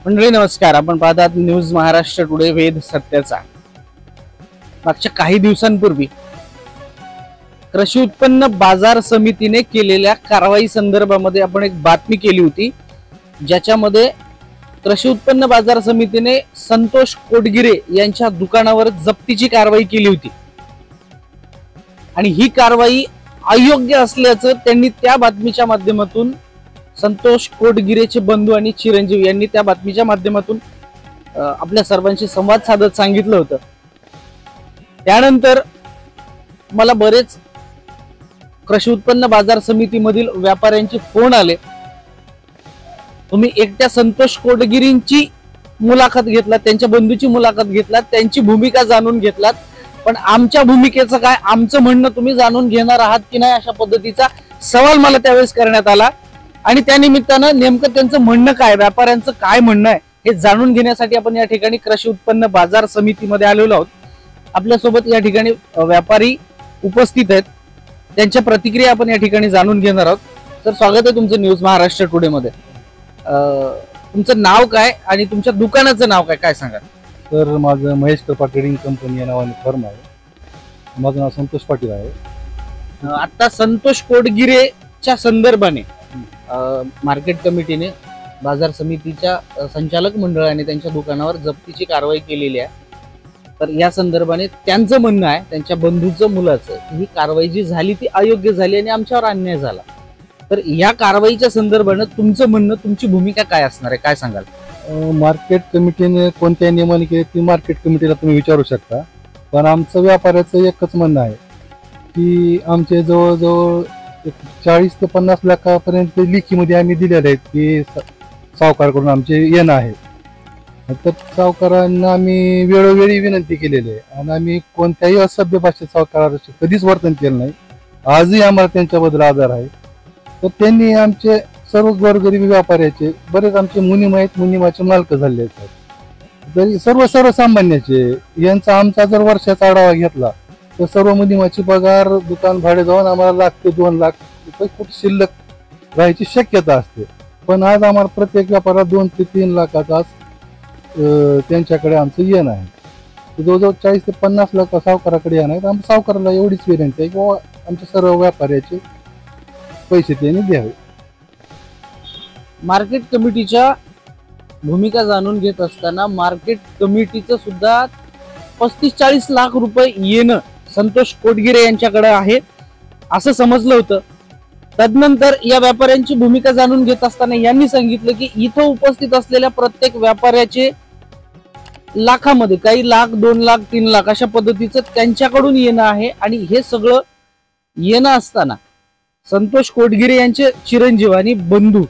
मंडळी नमस्कार. आपण पाहतात न्यूज महाराष्ट्र टुडे वेध सत्याचा. मागच्या काही दिवसांपूर्वी कृषी उत्पन्न बाजार समितीने केलेल्या कारवाई संदर्भामध्ये आपण एक बातमी केली होती, ज्याच्यामध्ये कृषी उत्पन्न बाजार समितीने संतोष कोटगिरे यांच्या दुकानावर जप्तीची कारवाई केली होती आणि ही कारवाई अयोग्य असल्याचं त्यांनी त्या बातमीच्या माध्यमातून संतोष कोटगिरेचे बंधू आणि चिरंजीव यांनी त्या बातमीच्या माध्यमातून आपल्या सर्वांशी संवाद साधत सांगितलं होतं. त्यानंतर मला बरेच कृषी उत्पन्न बाजार समितीमधील व्यापाऱ्यांचे फोन आले. तुम्ही एकट्या संतोष कोटगिरींची मुलाखत घेतलात, त्यांच्या बंधूची मुलाखत घेतलात, त्यांची भूमिका जाणून घेतलात, पण आमच्या भूमिकेचं काय, आमचं म्हणणं तुम्ही जाणून घेणार आहात की नाही, अशा पद्धतीचा सवाल मला त्यावेळेस करण्यात आला. आणि त्या निमित्तानं नेमकं त्यांचं म्हणणं काय, व्यापाऱ्यांचं काय म्हणणं आहे हे जाणून घेण्यासाठी आपण या ठिकाणी कृषी उत्पन्न बाजार समितीमध्ये आलेलो आहोत. आपल्यासोबत या ठिकाणी व्यापारी उपस्थित आहेत, त्यांच्या प्रतिक्रिया आपण या ठिकाणी जाणून घेणार आहोत. तर स्वागत आहे तुमचं न्यूज महाराष्ट्र टुडे मध्ये. तुमचं नाव काय आणि तुमच्या दुकानाचं नाव काय, काय सांगा. तर माझं महेश कृपा ट्रेडिंग कंपनी या नावाने फर्म आहे. माझं नाव संतोष पाटील आहे. आता संतोष कोटगिरेच्या संदर्भाने मार्केट कमिटीने बाजार समितीच्या संचालक मंडळाने त्यांच्या दुकानावर जप्तीची कारवाई केलेली आहे. तर या संदर्भाने त्यांचं म्हणणं आहे, त्यांच्या बंधूचं मुलाचं, ही कारवाई जी झाली ती अयोग्य झाली आणि आमच्यावर अन्याय झाला. तर या कारवाईच्या संदर्भाने तुमचं म्हणणं, तुमची भूमिका काय असणार आहे, काय सांगाल. मार्केट कमिटीने कोणत्या नियमाने केली ती मार्केट कमिटीला तुम्ही विचारू शकता, पण आमचं व्यापाऱ्याचं एकच म्हणणं आहे की आमचे जवळजवळ 40 ते 50 लाखापर्यंत लेखीमध्ये आम्ही दिलेले आहेत की सावकाराकडून आमचे येणं आहे. तर सावकारांना आम्ही वेळोवेळी विनंती केलेली आहे आणि आम्ही कोणत्याही असभ्य भाषेत सावकाराचे कधीच वर्तन केलं नाही. आजही आम्हाला त्यांच्याबद्दल आदर आहे. तर त्यांनी आमचे सर्व गोरगरीब व्यापाऱ्याचे बरेच आमचे मुनिम आहेत, मुनिमाचे मालक झाले आहेत. तरी सर्वसामान्याचे यांचा आमचा जर वर्षाचा आढावा घेतला तर सर्व मुनिमाची पगार दुकान भाडे जाऊन आम्हाला 1 ते 2 लाख रुपये कुठे शिल्लक राहायची शक्यता असते. पण आज आम्हाला प्रत्येक व्यापारात 2 ते 3 लाखाचा त्यांच्याकडे आमचं येणं आहे. जवळजवळ 40 ते 50 लाख सावकाराकडे येणं आहे. आमच्या सावकाराला एवढीच विनंती आहे की आमच्या सर्व व्यापाऱ्याचे पैसे त्यांनी द्यावे. मार्केट कमिटीच्या भूमिका जाणून घेत असताना मार्केट कमिटीचं सुद्धा 35-40 लाख रुपये येणं संतोष कोटगिरे यांच्याकडे आहे असं समजलं होतं. तदनंतर या व्यापाऱ्यांची भूमिका जाणून घेत असताना यांनी सांगितलं की इथं उपस्थित असलेल्या प्रत्येक व्यापाऱ्याचे लाखामध्ये, काही लाख, 2 लाख, 3 लाख अशा पद्धतीचं त्यांच्याकडून येणं आहे. आणि हे सगळं येणं असताना संतोष कोटगिरे यांचे चिरंजीव आणि बंधू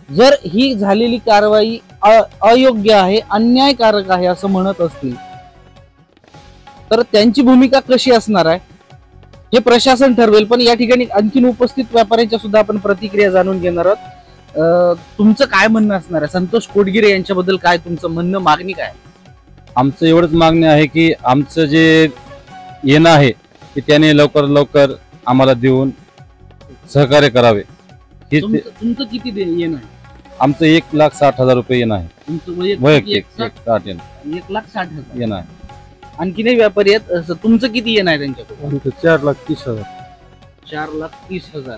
जर ही झालेली कारवाई अयोग्य आहे, अन्यायकारक आहे असं म्हणत असतील तर त्यांची भूमिका कशी असणार आहे हे प्रशासन ठरवेल. पण या ठिकाणी आणखीन उपस्थित व्यापाऱ्यांच्या सुद्धा आपण प्रतिक्रिया जाणून घेणार आहोत. तुमचं काय म्हणणं असणार आहे, संतोष कोटगिरे यांच्याबद्दल काय तुमचं म्हणणं, मागणी काय. आमचं एवढंच मागणी आहे की आमचं जे येणं आहे की त्याने लवकर लवकर आम्हाला देऊन सहकार्य करावे. तुमचं किती येणं आहे. आमचं 1,60,000 रुपये येणं आहे. तुमचं वैयक्तिक 1,60,000 येणं आहे. आणखीनही व्यापारी आहेत, तुमचं किती येणं आहे त्यांच्याकडून. 4,30,000. 4,30,000.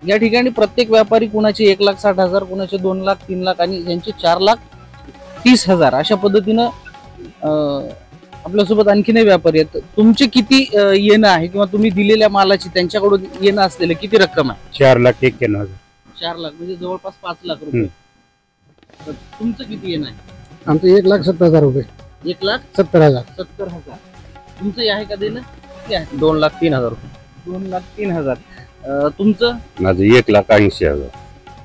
या ठिकाणी प्रत्येक व्यापारी कुणाचे 1,60,000, कुणाचे 2 लाख, 3 लाख आणि ज्यांचे 4,30,000 अशा पद्धतीनं आपल्यासोबत आणखीनही व्यापारी आहेत. तुमचे किती येणं आहे किंवा तुम्ही दिलेल्या मालाची त्यांच्याकडून येणं असलेलं किती रक्कम आहे. 4,51,000. 4 लाख म्हणजे जवळपास 5 लाख रुपये. तर तुमचं किती येणं आहे. आमचं 1,70,000 रुपये. 1,70,000. तुमचं आहे का देणं. 2,03,000 रुपये. 2,03,000. तुमचं. माझं 1,80,000.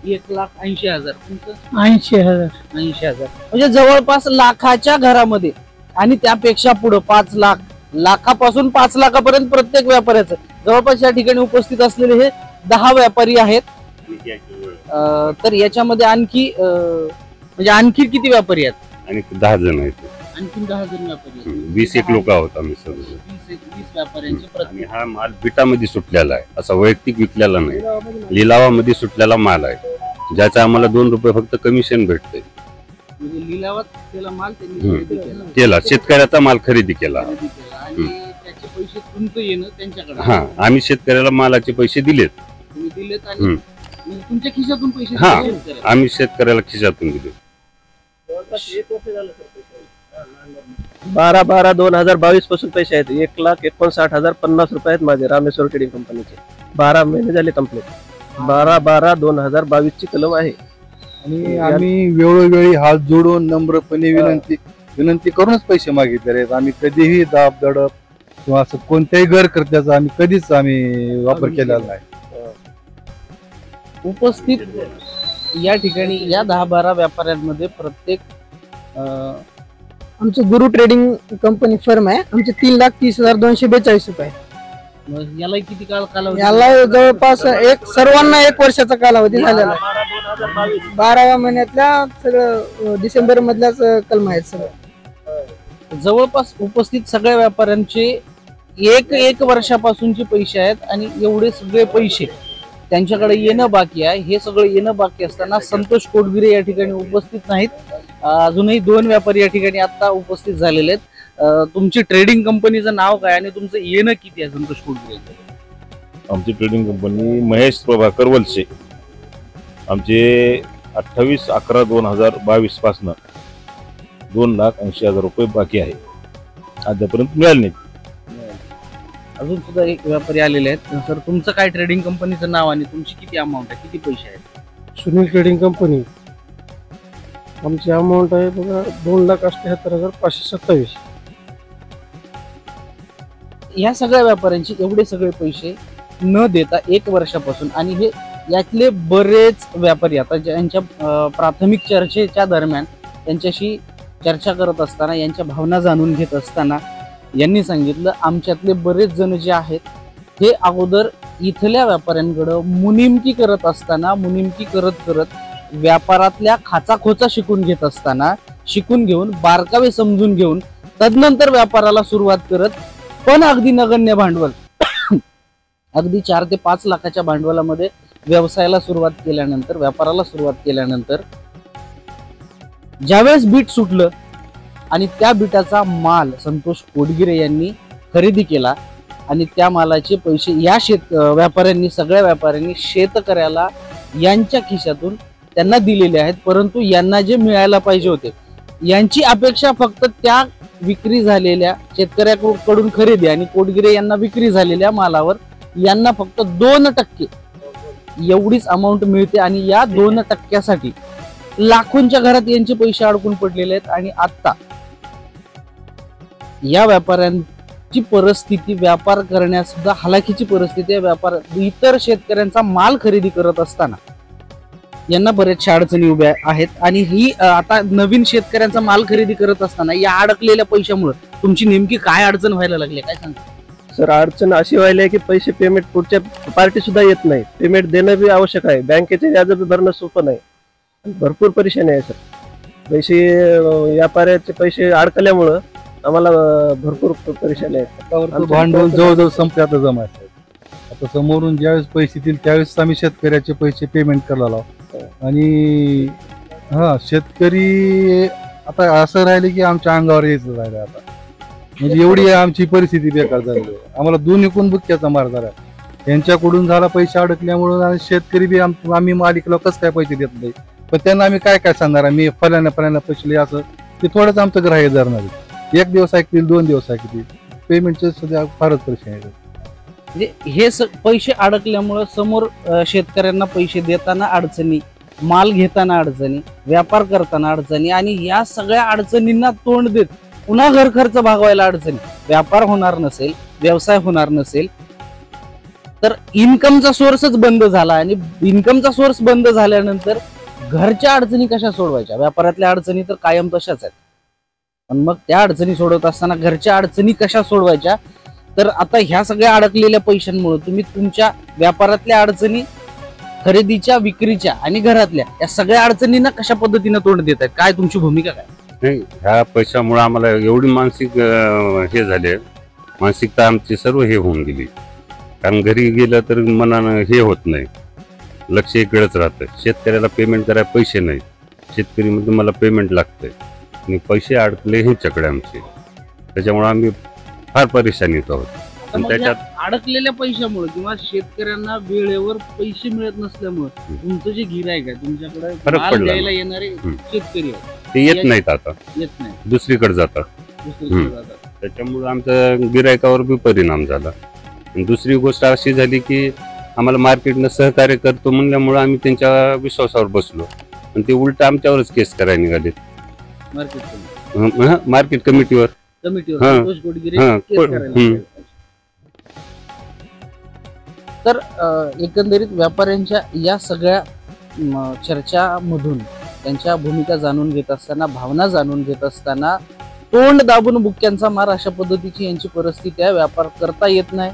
1,80,000. तुमचं 80,000. 80,000 म्हणजे जवळपास लाखाच्या घरामध्ये आणि त्यापेक्षा पुढे 5 लाख, लाखापासून 5 लाखापर्यंत प्रत्येक व्यापाऱ्याचं जवळपास या ठिकाणी उपस्थित असलेले हे 10 व्यापारी आहेत. तर याच्यामध्ये आणखी किती व्यापारी आहेत. आणि 10 जण आहेत. आणखी 10 जण व्यापारी आहेत. 20 लोक आहोत आम्ही सर्व. 20 व्यापाऱ्यांचे प्रत्येक. हा माल बिटामध्ये सुटलेला आहे, असा वैयक्तिक विकलेला नाही, लिलावामध्ये सुटलेला माल आहे, ज्याचा आम्हाला 2 रुपये फक्त कमिशन भेटते. म्हणजे लिलावात केला माल त्यांनी खरेदी केला, शेतकऱ्याचा माल खरेदी केला. आणि त्याचे पैसे तुमचं येणं त्यांच्याकडे. हा, आम्ही शेतकऱ्याला मालाचे पैसे दिलेत. तुम्ही दिलेत आणि म्हणजे तुमच्या खिशातून पैसे हा, दिले शेतकऱ्याला. आम्ही शेतकऱ्याला खिशातून दिले. 12/12/2022 पासून पैसे आहेत. 1,59,050 रुपये आहेत माझे रामेश्वर ट्रेडिंग कंपनीचे. 12 महिने झाले कंप्लीट. 12/12/2022 ची कलम आहे. आणि आम्ही वेळोवेळी हात जोडून नम्रपणे विनंती करूनच पैसे मागितले आहेत. आम्ही कधीही दाब दडप किंवा असं कोणत्याही गैरकृत्याचा आम्ही कधीच वापर केलेला नाही. उपस्थित या ठिकाणी या 10-12 व्यापाऱ्यांमध्ये प्रत्येक आमचं गुरु ट्रेडिंग कंपनी फर्म आहे. आमचे 3,30,242 रुपये. याला किती काळ कालावधी? याला जवळपास सर्वांना 1 वर्षाचा कालावधी झालेला आहे. 12व्या महिन्यातल्या सगळं डिसेंबर मधल्याच कलम आहेत सगळं. जवळपास उपस्थित सगळ्या व्यापाऱ्यांचे एक वर्षापासूनचे पैसे आहेत आणि एवढे सगळे पैसे त्यांच्याकडे येणं बाकी आहे. हे सगळं येणं बाकी असताना संतोष कोटगिरे या ठिकाणी उपस्थित नाहीत. अजूनही 2 व्यापारी या ठिकाणी आता उपस्थित झालेले आहेत. तुमची ट्रेडिंग कंपनीचं नाव काय आणि तुमचं येणं किती आहे संतोष कोटगिरे? आमची ट्रेडिंग कंपनी महेश प्रभाकर वलसे. आमचे 28/11/2022 पासून 2,80,000 रुपये बाकी आहे, अद्यापर्यंत मिळाले नाहीत. अजून सुद्धा एक व्यापारी आलेले आहेत. सर, तुमचं काय ट्रेडिंग कंपनीचं नाव आणि तुमची किती अमाऊंट आहे, किती पैसे आहेत? Sunil trading company. आमची अमाऊंट आहे बघा 2,78,527. या सगळ्या व्यापाऱ्यांचे एवढे सगळे पैसे न देता 1 वर्षापासून आणि हे यातले बरेच व्यापारी आता ज्यांच्या प्राथमिक चर्चेच्या दरम्यान त्यांच्याशी चर्चा करत असताना यांच्या भावना जाणून घेत असताना यांनी सांगितलं, आमच्यातले बरेच जण जे आहेत हे अगोदर इथल्या व्यापाऱ्यांकडं मुनिमकी करत असताना मुनिमकी करत व्यापारातल्या खाचाखोचा शिकून घेऊन बारकावे समजून घेऊन तदनंतर व्यापाराला सुरुवात करत पण अगदी नगण्य भांडवल अगदी 4 ते 5 लाखाच्या भांडवलामध्ये व्यवसायाला सुरुवात केल्यानंतर व्यापाराला सुरुवात केल्यानंतर ज्यावेळेस बीट सुटलं आणि त्या बीटाचा माल संतोष कोटगिरे यांनी खरेदी केला आणि त्या मालाचे पैसे या व्यापाऱ्यांनी सगळ्या व्यापाऱ्यांनी शेतकऱ्याला यांच्या खिशातून त्यांना दिलेले आहेत. परंतु यांना जे मिळायला पाहिजे होते यांची अपेक्षा फक्त त्या विक्री झालेल्या शेतकऱ्याकडून खरेदी आणि कोटगिरे यांना विक्री झालेल्या मालावर यांना फक्त 2% एवढीच अमाऊंट मिळते आणि या 2% लाखोंच्या घरात यांचे पैसे अडकून पडलेले आहेत. आणि आता या व्यापाऱ्यांची परिस्थिती व्यापार करण्यास सुद्धा हलाखीची परिस्थिती आहे. व्यापार इतर शेतकऱ्यांचा माल खरेदी करत असताना यांना बऱ्याचशा अडचणी उभ्या आहेत आणि ही आता नवीन शेतकऱ्यांचा माल खरेदी करत असताना या अडकलेल्या पैशामुळे तुमची नेमकी काय अडचण व्हायला लागली, काय सांगता? सर, अडचण अशी व्हायला आहे की पैसे पेमेंट पुढच्या पार्टी सुद्धा येत नाही. पेमेंट देणं बी आवश्यक आहे. बँकेचे व्याज बी भरणं सोपं नाही. भरपूर परेशानी आहे सर. पैसे व्यापाऱ्याचे पैसे अडकल्यामुळं आम्हाला भरपूर परेशानी आहे. भांडवल जवळजवळ संपले आता जमा आहे. आता समोरून ज्यावेळेस पैसे येतील त्यावेळेस आम्ही शेतकऱ्याचे पैसे पेमेंट करायला लावू. आणि शेतकरी आता असं राहिले की आमच्या अंगावर यायचं राहिलं आता. म्हणजे एवढी आमची परिस्थिती बेकार झाली. आम्हाला दोन्हीकडून बुक्क्याचा मार झाला. यांच्याकडून झाला पैसे अडकल्यामुळं आणि शेतकरी बी आम्ही मालिकला कसं काय पैसे देत नाही. पण त्यांना आम्ही काय सांगणार, मी फलाना पैसे असं ते थोडंच आमचं ग्राह्य धरणार. 1 दिवस ऐकतील, 2 दिवस ऐकतील. पेमेंटचे सध्या फारच परेशान आहे. म्हणजे हे पैसे अडकल्यामुळं समोर शेतकऱ्यांना पैसे देताना अडचणी, माल घेताना अडचणी, व्यापार करताना अडचणी आणि या सगळ्या अडचणींना तोंड देत पुन्हा घर खर्च भागवायला अडचणी. व्यापार होणार नसेल, व्यवसाय होणार नसेल तर इन्कमचा सोर्सच बंद झाला आणि इन्कमचा सोर्स बंद झाल्यानंतर घरच्या अडचणी कशा सोडवायच्या? व्यापारातल्या अडचणी तर कायम तशाच आहेत. पण मग त्या अडचणी सोडवत असताना घरच्या अडचणी कशा सोडवायच्या? तर आता ह्या सगळ्या अडकलेल्या पैशांमुळे तुम्ही तुमच्या व्यापारातल्या अडचणी, खरेदीच्या, विक्रीच्या आणि घरातल्या या सगळ्या अडचणींना कशा पद्धतीने तोंड देत आहेत? काय तुमची भूमिका काय? नाही, ह्या पैशामुळे आम्हाला एवढी मानसिक हे झाले, मानसिकता आमची सर्व हे होऊन गेली. कारण घरी गेलं तर मनानं हे होत नाही, लक्ष इकडेच राहतं. शेतकऱ्याला पेमेंट करायला पैसे नाहीत, शेतकरीमध्ये मला पेमेंट लागतंय आणि पैसे अडकले ह्यांच्याकडे आमचे, त्याच्यामुळे आम्ही फार परेशानीत आहोत. आता मग या अडकलेल्या पैशामुळे किंवा शेतकऱ्यांना वेळेवर पैसे मिळत नसल्यामुळे तुमचं जे गिराईक आहे तुमच्याकडे फरक माल पडला. द्यायला येणारे शेतकरी आहेत, ते येत नाहीत, आता येत नाही, दुसरीकडे जातात. दुसरीकडे जातात. त्याच्यामुळे आमच्या गिरायकावर बी परिणाम झाला. आणि दुसरी गोष्ट अशी झाली की आम्हाला मार्केटनं सहकार्य करतो म्हणल्यामुळे आम्ही त्यांच्या विश्वासावर बसलो आणि ते उलट आमच्यावरच केस करायला निघाले. मार्केट कमिटीवर हां. संतोष गोडगिरे हां, केस करायला लागले. तर एकंदरीत व्यापाऱ्यांच्या या सगळ्या चर्चामधून त्यांच्या भूमिका जाणून घेत असताना, भावना जाणून घेत असताना, तोंड दाबून बुक्क्यांचा मार अशा पद्धतीची यांची परिस्थिती आहे. व्यापार करता येत नाही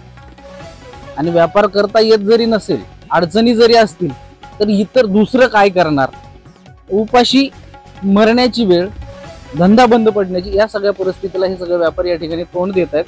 आणि व्यापार करता येत जरी नसेल, अडचणी जरी असतील, तर इतर दुसरं काय करणार, उपाशी मरण्याची वेळ, धंदा बंद पडण्याची, या सगळ्या परिस्थितीला हे सगळे व्यापारी या ठिकाणी तोंड देत आहेत.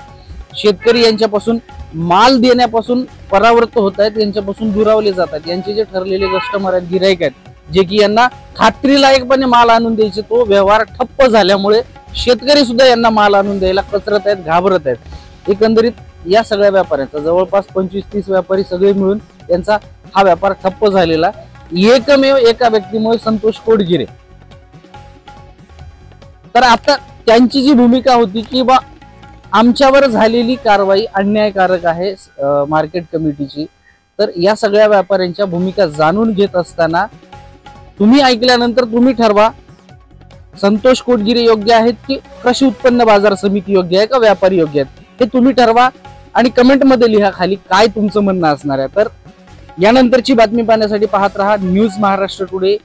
शेतकरी यांच्यापासून माल देण्यापासून परावृत्त होत आहेत, यांच्यापासून दुरावले जातात. यांचे जे ठरलेले कस्टमर आहेत, गिराईक आहेत, जे की यांना खात्रीलायकपणे माल आणून द्यायचे, तो व्यवहार ठप्प झाल्यामुळे शेतकरी सुद्धा यांना माल आणून द्यायला कचरत आहेत, घाबरत आहेत. एकंदरीत या सगळ्या व्यापाऱ्यांचा जवळपास 25-30 व्यापारी सगळे मिळून यांचा हा व्यापार ठप्प झालेला. एकमेव एका व्यक्तीमुळे संतोष कोडगिरे. तर आता त्यांची जी भूमिका होती की बा आमच्यावर झालेली कारवाई अन्यायकारक आहे मार्केट कमिटीची, तर या सगळ्या व्यापाऱ्यांच्या भूमिका जाणून घेत असताना तुम्ही ऐकल्यानंतर तुम्ही ठरवा, संतोष कोडगिरे योग्य आहेत की कृषी उत्पन्न बाजार समिती योग्य आहे का व्यापारी योग्य आहेत, हे तुम्ही ठरवा आणि कमेंटमध्ये लिहा खाली काय तुमचं म्हणणं असणार आहे. तर यानंतरची बातमी पाहण्यासाठी पाहत रहा न्यूज महाराष्ट्र टुडे.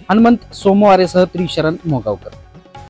हनुमंत सोमवारेसह त्रिशरण मोगावकर.